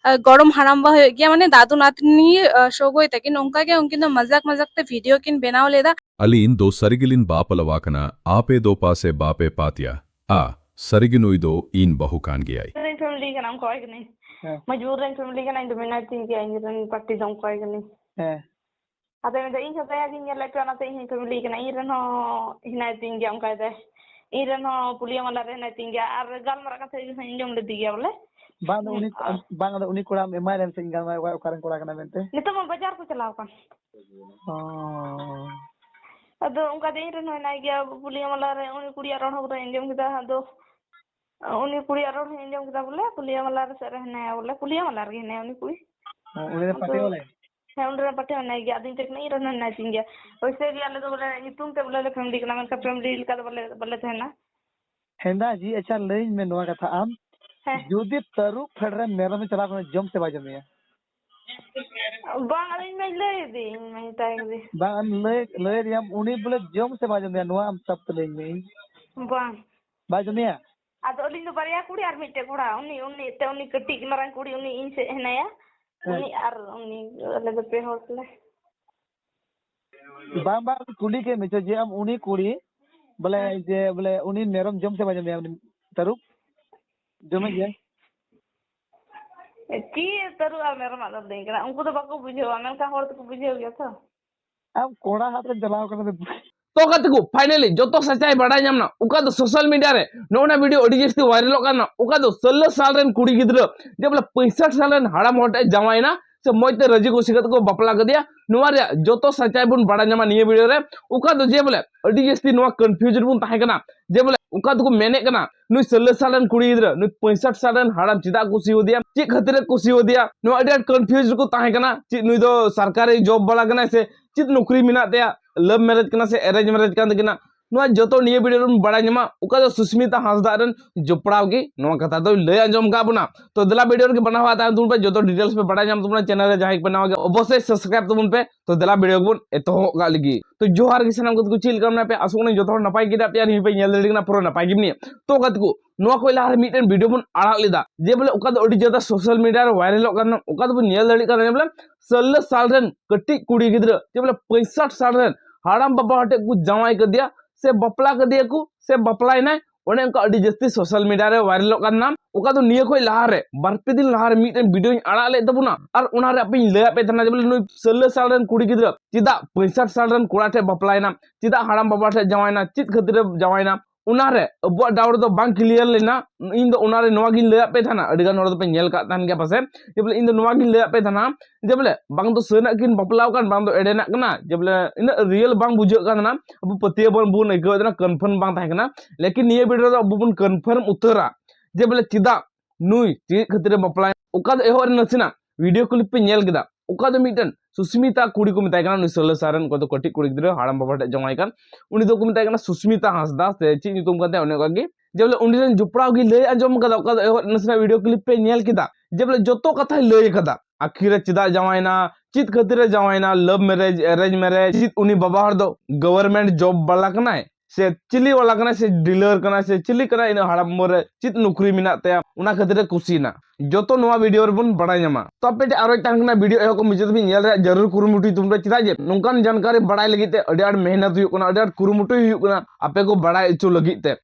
गरम हाराम बा गया माने दादू नातनी शोगोय तकिन उनका के उनकिन मजाक मजाक ते वीडियो किन बनाव लेदा अलीन दो सरिगिलिन बापल वाकना आपे दो पासे बापे पातिया आ सरिगिनुइदो इन बहुकान गियाई family kan am koy gani majbur ren family kan ando minat tin ke ren party dong koy gani ate me in sa ya din la kana te in family kan ren ho hinai tin ge am kay de ren ho pulia mala ren tin ge ar gal mara ka te jom le diga bole bang ada uni kuram emai ren sing gal mai okaran kora kana mente nito mo bazar ko chalaw kan ado unka de ren ho nai ge pulia mala re uni kudiya ron ho ren jom kita ado uni kudiya ron ho jom kita bole pulia mala re sere na bole pulia mala re ne uni kui uni pate bole udah pati mana ya adin tek nahi rana nahi tinggal. वैसे भी अलग तो बोले इतुम ते बोले family का नाम का फैमिली का तो बोले थे ना हेंदा जी अच्छा लई में नवा कथा आम जुदी तरु फड़रे मेरा में चला कोने जम से बाजम में bang alin में ले दी मैं ताई दी bang le रियम उनी बोले जम से बाजम में नवा am सब ले में bang बाजम में ada alin tu bariya kuri ar mitte kura uni te uni ketik marang kuri uni in se na ya uni ar uni अलग पे होटल bang bang कुली के में जे am उनी कुड़ी बोले उनी मेरम जम से बाजम में तरु जम जे ची तरु ar मेरा मतलब नहीं करा उनको तो बाको बुझे मैं का और तो बुझे गया था am कोड़ा हाथ रे जलाव करने तो कतकु फाइनली जो तो सच्चाई बड़ा जामना उका तो सोशल मीडिया रे नोना वीडियो अडी जस्ती वायरल करना उका तो 16 साल रेन कुड़ी गिद्र जे बोले 65 साल रेन हाड़ा मोटे जमाइना से मजते रजी को सिगत को बपला गदिया नुवा रे जो तो सच्चाई बुन बड़ा जामा निये वीडियो रे उका तो जे बोले अडी जस्ती नुवा कंफ्यूजन बुन ताहे कना जे बोले उका तो को मेने कना नुई 16 साल रेन कुड़ी गिद्र नुई 65 साल रेन हाड़ा चिदा कुसी होदिया ची खतरे कुसी होदिया नुवा अडी कंफ्यूज को ताहे कना ची नुई दो सरकारी जॉब वाला कना से चित नौकरी मिना तेया लव मैरिज कना से अरेंज मैरिज कान तकिना नुआ जतो निये वीडियो रन बड़ा नमा उका जो सुस्मिता हांसदा रन जोपड़ाव की नुआ कथा तो लय अंजम का बुना तो दला वीडियो के बनावा ता तुम पे जतो डिटेल्स पे बड़ा तुम चैनल रे जहां बनाओगे अवश्य सब्सक्राइब तुम पे तो दला वीडियो को एतो गा लगी तो जोहार की सनम को चिल करना पे आसुने जतो नपाय गिदा पे नि पे नेल देना पुरो नपाय गिमनी तो कत को नुआ कोई लार मीटन वीडियो बन आड़ा लेदा जे बोले उका तो अडी जदा सोशल मीडिया रे वायरल करना उका तो नेल दड़ी कर बोले 16 साल रन कट्टी कुड़ी गिद्र जे बोले 65 साल रन हाड़ाम बाबा हटे को जमाई कर दिया से बपला कर दिया को से बपलाय ना ओने उनका अडी जस्ती सोशल मीडिया रे वायरल करना उका तो निये कोई लहारे बारपे दिन लहारे मीटन वीडियो आड़ा ले तबुना और उनारे अपनी ले पे तना जे बोले नुई 16 साल रन कुड़ी गिद्र चिदा 65 साल रन कुड़ा ठे बपलाय ना चिदा हाड़ाम बाबा ठे जमाई ना चित खतिर जमाई ना उनारे अब डाउट तो बांग क्लियर लेना इन दो उनारे नवा गिन ले पे थाना अडिगान हर पे नेल का तान के पासे जे बोले इन दो नवा गिन ले पे थाना जे बोले बांग तो सेना किन बपलाव कान बांग तो एडेना कना जे बोले इन रियल बांग बुझो कान ना अब पतिया बन बुन एगो ना कंफर्म बांग थाय कना लेकिन ये वीडियो तो अब बुन कंफर्म उतरा जे बोले चिदा नुई ची खतिर बपलाय उका दो एहर नसिना वीडियो क्लिप पे नेल गदा उका दो मिटन सुस्मिता कुड़ी को मिताय कान नुई 16 सारन को तो कटी कुड़ी गिद्र हाड़ाम बाबा ठे जमाई कान उनी तो को मिताय कान सुस्मिता हांसदा से ची नितुम काते ओने कागे जे बोले उनी रन जुपड़ाव गी लय अंजम कदा उका दो एहर नसिना वीडियो क्लिप पे नेल किदा जे बोले जतो कथा लय कदा आखिर चिदा जमाइना चित खतिर जमाइना लव मैरिज अरेंज मैरिज चित उनी बाबा हर दो गवर्नमेंट जॉब वाला कनाय से चिली वाला कना से डीलर कना से चिली कना इन हाड़ा मोरे चित नौकरी मिना तया उना खतिर कुसीना जतो नवा वीडियो बन बड़ा नमा तो पे आरो टांगना वीडियो एहो को मिजत भी नेल रे जरूर कुरुमुटी तुमरे चिता जे नोंकान जानकारी बड़ाई लगिते अडी आड मेहनत हुई कना अडी आड कुरुमुटी हुई कना आपे को बड़ाई इचु लगिते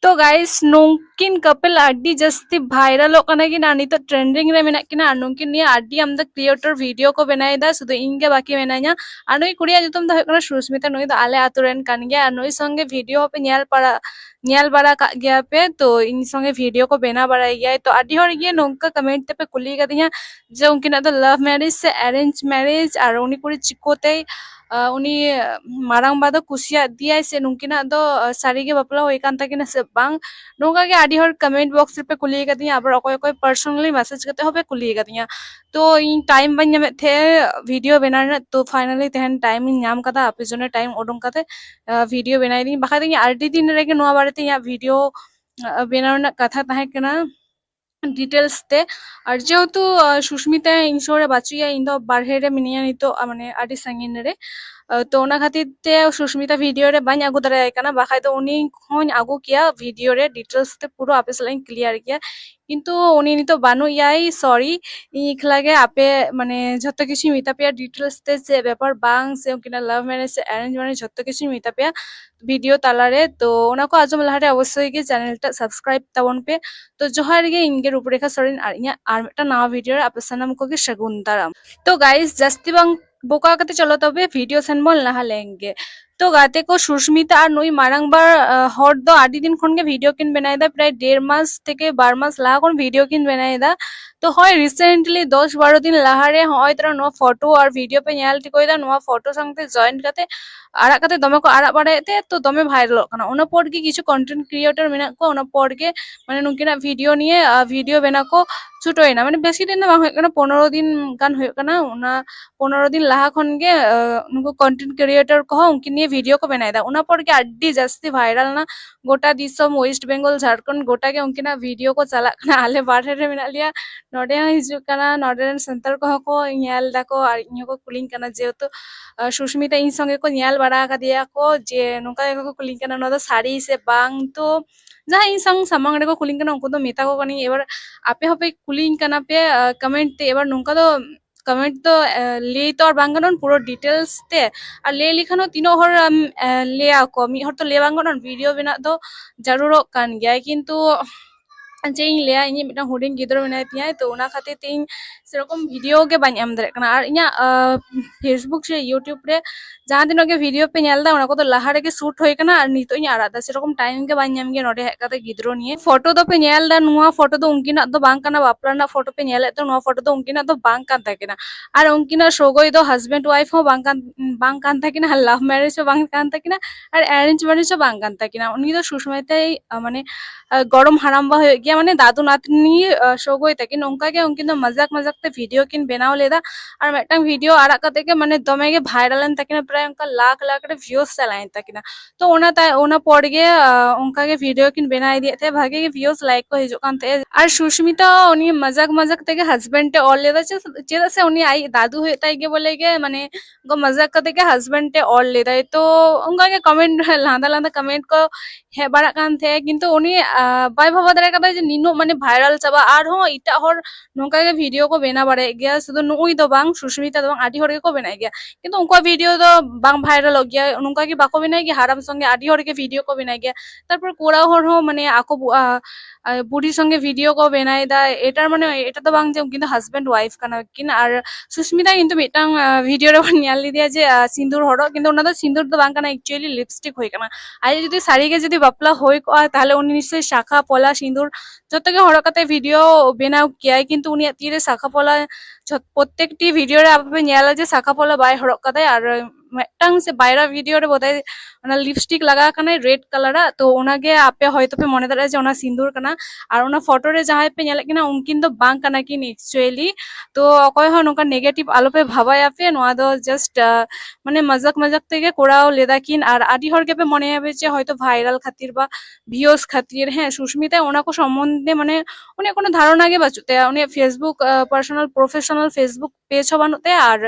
तो गाइस नोंकिन कपल आडी जस्ती वायरल होकना कि ना नितो ट्रेंडिंग रे मेना किना नोंकिन निया आडी हम द क्रिएटर वीडियो को बनाई दा सुदो इनगे बाकी मेना냐 आनुई कुड़िया जुतुम द होकना सुस्मिता नुई द आले आतुरेन कान गया अनुई संगे वीडियो पे न्याल बड़ा का गया पे तो इन संगे वीडियो को बना बड़ा गया तो आडी हर ये नोंका कमेंट पे कुली गदिया जे उनकिना तो लव मैरिज से अरेंज मैरिज और उनी कुड़ी चिकोते उनी मारांग बादो कुसिया दिया से नुकिना दो सारी के बपला होई कान तकिना से बांग नोंका के आडी हर कमेंट बॉक्स पे कुली गदिया अब कोई कोई पर्सनली मैसेज करते होबे कुली गदिया तो इन टाइम बन जमे थे वीडियो बनाने तो फाइनली तेहन टाइम नाम कदा आपे जोने टाइम ओडोंग कते वीडियो बनाई दी बाखा दी आरडी दिन रे के नोआ बारेते या वीडियो बनाना कथा ताहे कना डिटेल्स ते और जेहेतु सुस्मिता इंसोरे बाचुया इन दो बारहे रे मिनिया नितो माने आडी संगिन रे तो ओना खातिर ते सुष्मिता वीडियो रे बाñ आगु दाड़ाय kana बाखाय तो उनी होñ आगु किया वीडियो रे डिटेल्स ते पुरो आपे सलाइन क्लियर किया किंतु उनी नितो बानु याई सॉरी इ खलागे आपे माने जत्तो किछु मिता पेया डिटेल्स ते से ব্যাপার बांग से उनकिना लव मैरिज से अरेंज मैरिज जत्तो किछु मिता पेया वीडियो तालारे तो ओना को आजम लाहारे अवश्य गे चैनल टा सब्सक्राइब ताबन पे तो जोहार गे इंगे रूपरेखा सरेन आर इया आर मिटा नवा वीडियो रे आपे सनम को गे सगुन दाराम तो गाइस जस्ती बांग बोका करते चलो तबे वीडियो सेन बोल लहा लेंगे तो गाते को सुष्मिता और नुई मारांगबार हर दो आदि दिन खन के वीडियो किन बनाइदा प्राय 1.5 मास থেকে 12 मास लाहा कोन वीडियो किन बनाइदा तो হয় रिसेंटली 10-12 दिन लाहारे হয় तरा नो फोटो और वीडियो पे ñal टिकोइदा नो फोटो संगते जॉइन करते आरा करते दमे को आरा बाड़ाते तो दमे भाइरल kana ओना पर के किछु कंटेंट क्रिएटर मेना को ओना पर के माने नुकिना वीडियो निये वीडियो बेना को छुटोइना माने बेसी दिन बांग होय kana 15 दिन गान होय kana ओना 15 दिन लाहा खन के नुको कंटेंट क्रिएटर को उनकी निये वीडियो को बनाइदा ओना पर के अड्डी जास्ती भाइरल ना गोटा दिसम वेस्ट बेंगल झारखंड गोटा के उनकिना वीडियो को चला kana आले बाहर रे मेना लिया नोडे हिजु kana नोडे संतर को ñal dako ar इñो को कुलिंग kana जेहेतु सुष्मिता इन संगे को ñal बड़ा का दिया को जे नुका को कुलिंग kana नो साड़ी से बांग तो जहाँ इन संग सामांग रे को कुलिंग kana उनको तो मेता को कनी एबार आपे होपे कुलिंग kana पे कमेंट ते एबार नुका तो कमेंट तो ले तो और बांगनन पूरा डिटेल्स ते और ले लिखानो तीनों हर ले आको मी हर तो ले बांगनन वीडियो बिना तो जरूर कान गया किंतु जे इन ले इन मिटा हुडिंग गिद्रो बिना तिया तो ओना खातिर तीन सेरकम वीडियो के बाñ एम दरे kana और इया फेसबुक से यूट्यूब रे जहां दिनो के वीडियो पे ñalदा ओना को तो लाहा रे के शूट होय kana और नितो इन आरादा सेरकम टाइम के बाñ एम गे नोडे हेक काते गिद्रो निये फोटो तो पे ñalदा नुवा फोटो तो उनकिना तो बांग kana बापला ना फोटो पे ñale तो नुवा फोटो तो उनकिना तो बांग कान ताकिना और उनकिना सोगोय तो हस्बैंड वाइफ हो बांग कान ताकिना लव मैरिज हो बांग कान ताकिना और अरेंज मैरिज हो बांग कान ताकिना उनी तो सुष्मिता माने गरम हाराम बा गया माने दादू नातनी सोगोय ताकि नोंका के उनकिन तो मजाक मजाक ते वीडियो किन बनाव लेदा और मेटंग वीडियो आरा कते के माने दमे के भाइरल एन ताकिना प्राय उनका लाख लाख रे व्यूज चलाइन ताकिना तो ओना पड़ गे उनका के वीडियो किन बनाई दिए थे भागे के व्यूज लाइक को हिजो कान थे और सुष्मिता उनी मजाक मजाक ते के हस्बैंड ते ऑल लेदा चेदा से उनी आई दादू होय ताई के बोले के माने गो मजाक कते के हस्बैंड ते ऑल लेदा तो उनका के कमेंट लांदा लांदा कमेंट को हे बारा कान थे किंतु उनी बाय भाबा दारे कदा जे निनो माने भाइरल चाबा आर हो इटा हर नोंका के वीडियो को बेना बारे गया सुदो नुई दो बांग सुष्मिता दो आदि हर के को बेना गया किंतु उनका वीडियो तो बांग भाइरल हो गया नोंका की बाको बेना गया हाराम संगे आदि हर के वीडियो को बेना गया तारपर कोड़ा हर हो माने आको बुढ़ी संगे वीडियो को बेनाई दा एटार माने एटा तो बांग जे किंतु हस्बैंड वाइफ काना किन और सुष्मिता किंतु मिटांग वीडियो रे ñal लिदिया जे सिंदूर हरो किंतु ओना तो सिंदूर तो बांग काना एक्चुअली लिपस्टिक होय काना आज जदि साड़ी के जदि बापला होय को ताहले उनी निश्चय शाखा पला सिंदूर जतो के हरो कते वीडियो बेनाव किया किंतु उनी तीरे शाखा पला प्रत्येकटी वीडियो रे आपे ñala जे शाखा पला बाय हरो कते और मेटंग से बायरा वीडियो रे बोताय ओना लिपस्टिक लगा कना रेड कलर तो ओना गे आपे होयतो पे मने दारा जे ओना सिंदूर कना और ओना फोटो रे जहां पे ñale किना उनकिन तो बांग कना किन एक्चुअली तो अकय हो नोका नेगेटिव आलो पे भाबाय आपे नोआ दो जस्ट माने मजाक मजाक तेगे कोड़ाओ लेदा किन और आदि हर के पे मने आबे जे होयतो भाइरल खातिर बा ভিউজ খাতির হ্যাঁ সুস্মিতা ওনাকে সম্বন্ধে মানে উনি কোনো ধারণা আগে বাঁচুতে উনি Facebook personal professional Facebook page বানুতে আর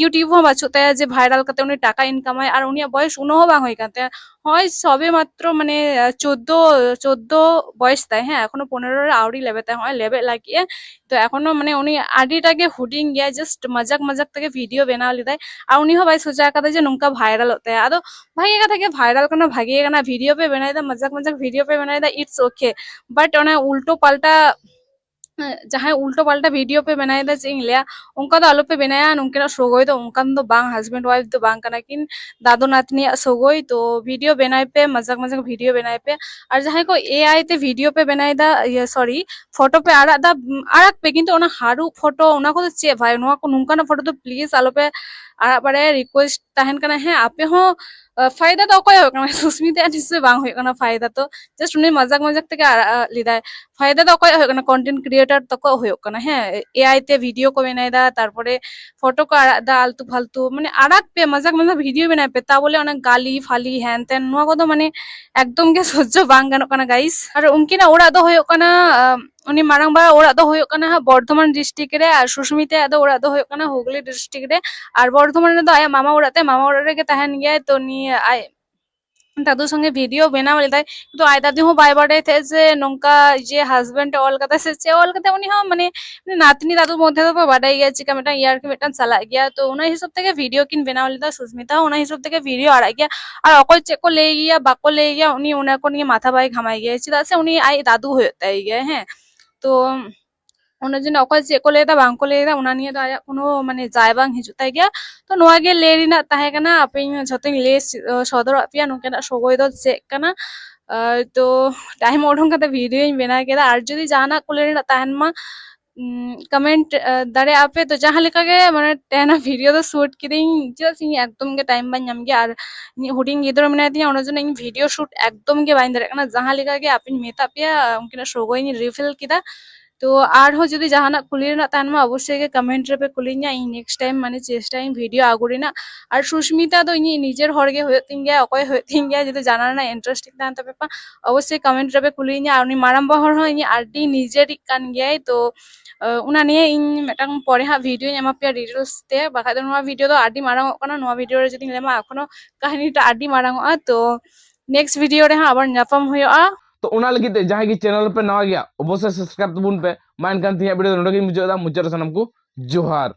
ইউটিউব বাঁচুতে যে ভাইরাল কাতে উনি টাকা ইনকামায় আর উনি বয়স উনহ বাং হই কাতে হয় সবে মাত্র মানে 14 বয়স তাই হ্যাঁ এখনো 15 আউরি লেবে তাই হয় লেবে লাগিয়ে তো এখনো মানে উনি আডিটাকে হুডিং গিয়া জাস্ট মজাক মজাক থেকে ভিডিও বেনাও লিদায় আর উনি হবাই সোজা কাতে যে নুঙ্কা ভাইরাল হতে আদো ভাগিয়ে का থেকে ভাইরাল কানা ভাগিয়ে কানা ভিডিও पे बनाई दा मजाक मजाक वीडियो पे बनाई दा इट्स ओके बट ओना उल्टो पाल्टा जहां उल्टो पाल्टा वीडियो पे बनाई दा चिंग लिया उनका तो आलो पे बनाया उनके सोगोय तो उनका तो बांग हस्बैंड वाइफ तो बांग कना किन दादो नातनी सोगोय तो वीडियो बनाए पे मजाक मजाक वीडियो बनाए पे और जहां को एआई ते वीडियो पे बनाई दा ये सॉरी फोटो पे आरक पे किंतु ओना हारू फोटो ओना को चे भाई नोआ को नुंका ना फोटो तो प्लीज आलो पे आरा बारे रिक्वेस्ट ताहन कना है आपे हो फायदा तो अकय हो कना सुस्मिता निश्चय बांग हो कना फायदा तो जस्ट उनी मजाक मजाक ते लिदाय फायदा तो अकय हो कना कंटेंट क्रिएटर तो को हो कना है एआई ते वीडियो को बनाई दा तारपरे फोटो को आड़ा दा आलतू फालतू माने आड़ाक पे मजाक मजाक वीडियो बनाय पे ता बोले अनेक गाली फाली हैन तेन नोआ को तो माने एकदम के सह्य बांग गानो कना गाइस और उनकी ना ओड़ा दो हो कना उनी मारांग बा ओरा दो होयो कना हा बर्धमान डिस्ट्रिक्ट रे आर सुष्मिता दो ओरा दो होयो कना हुगली डिस्ट्रिक्ट रे आर बर्धमान रे दो आया मामा ओरा रे के तहन गया तो नी आय दादू संगे वीडियो बनाव लेदाय तो आय दादी हो बाय बाडे थे जे नोंका जे हस्बैंड ऑल कता से चे ऑल कता उनी हो माने नातनी दादू मध्य तो बाडाय गया चिका मेटा यार के मेटा चला गया तो उना हिसाब तक वीडियो किन बनाव लेदा सुष्मिता उना हिसाब तक वीडियो आड़ा गया और अकल चेक को ले गया बाको ले गया उनी उना को निये माथा बाय घामाय गया चिदा से उनी आय दादू होयताय गया हैं तो उना जन अकल चेक को लेदा बांग को लेदा उना निये दा आया कोनो माने जाय बांग हिजुताय गया तो नोआ गे ले रिना ताहे कना आपिन जतिन ले सदर अपिया नुकेना सगोय दो चेक कना तो टाइम ओढों कते वीडियो इन बना केदा आर जदी जाना को ले रिना ताहन मा कमेंट दारे आपे तो जहां लेका गे माने तेना वीडियो तो शूट किदिन जो सिंग एकदम गे टाइम बाय नाम गे आर हुडिंग गिदरो मेना दिया ओना जन इन वीडियो शूट एकदम गे बाइन दारे कना जहां लेका गे आपिन मेता पिया उनकिना सगोय नि रिफिल किदा तो आर हो जदी जहाना कुली ना तान मा अवश्य गे कमेंट रे पे कुलिnya इन नेक्स्ट टाइम माने चेष्टा इन वीडियो आगुरिना आर सुष्मिता दो इन निजेर हर गे होयतिन गे अकय होयतिन गे जदी जाना ना इंटरेस्टिंग तान तबे पा अवश्य कमेंट रे पे कुलिnya आर उनी माराम बहर हो इन आरडी निजेर कान गे तो उना निये इन मेटांग परे हा वीडियो एमा पे डिटेल्स ते बाखा दो नोआ वीडियो दो आरडी मारांग कना नोआ वीडियो रे जदी लेमा एखोनो कहानी टा आरडी मारांग तो नेक्स्ट वीडियो रे हा आबार नापाम होयोआ तो उना लगी ते जहां की चैनल पे नवा गया अवश्य सब्सक्राइब तबुन पे मान कान तिया वीडियो नोडे मुझे मुझे सनम को जोहार।